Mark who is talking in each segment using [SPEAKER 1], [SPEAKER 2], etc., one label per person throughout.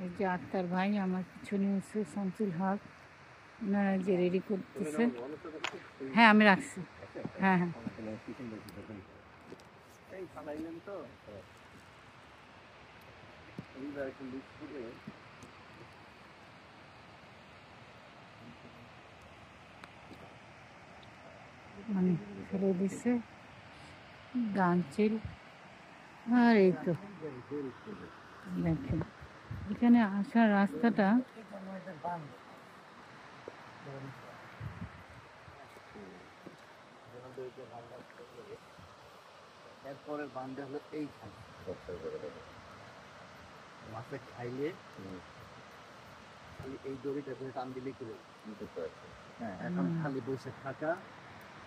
[SPEAKER 1] এই যে আক্তার ভাই আমার পিছনে আছে, শামসুল হক, ওনারা যে রেডি করতেছে। হ্যাঁ আমি রাখছি। হ্যাঁ হ্যাঁ মানে ফেলে দিচ্ছে গানচিল। আর এই তো দেখেন এখানে আসার রাস্তাটা
[SPEAKER 2] এরপরের বান্ধে হলো এইখানে মাছে খাইলে খালি এই দড়িটা করে টান দিলে করে হ্যাঁ এখন খালি বসে থাকা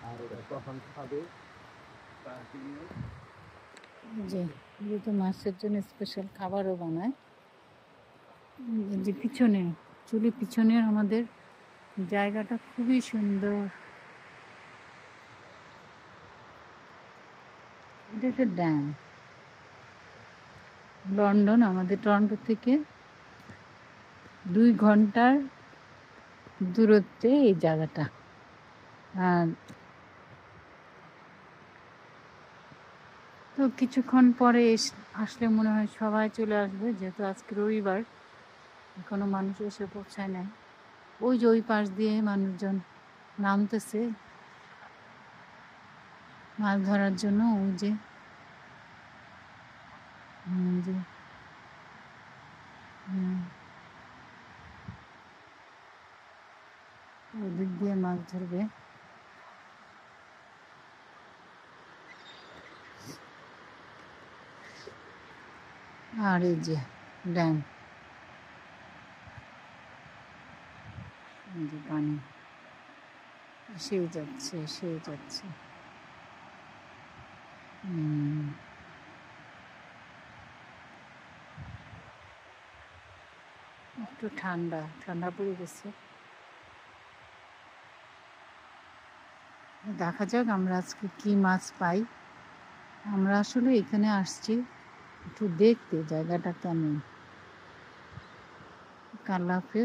[SPEAKER 2] আর কখন খাবে
[SPEAKER 1] যে যেহেতু মাছের জন্য স্পেশাল খাবারও বানায়। যে পিছনে চুলি পিছনের আমাদের জায়গাটা খুবই সুন্দর। এটা একটা ড্যাম। লন্ডন আমাদের টরন্টো থেকে 2 ঘন্টার দূরত্বে এই জায়গাটা। আর তো কিছুক্ষণ পরে আসলে মনে হয় সবাই চলে আসবে, যেহেতু আজকে রবিবার এখনো মানুষ এসে পৌঁছায় নাই। ওই যে ওই পাশ দিয়ে মানুষজন নামতেছে মাছ ধরার জন্য। ওই যে ওদিক দিয়ে মাছ ধরবে। আর এই যে ড্যাম, এই যে পানি এসেই যাচ্ছে এসেই যাচ্ছে। একটু ঠান্ডা ঠান্ডা পড়ে গেছে। দেখা যাক আমরা আজকে কি মাছ পাই। আমরা আসলে এখানে আসছি একটু দেখতে জায়গাটা কেমন। আল্লাহ হাফেজ।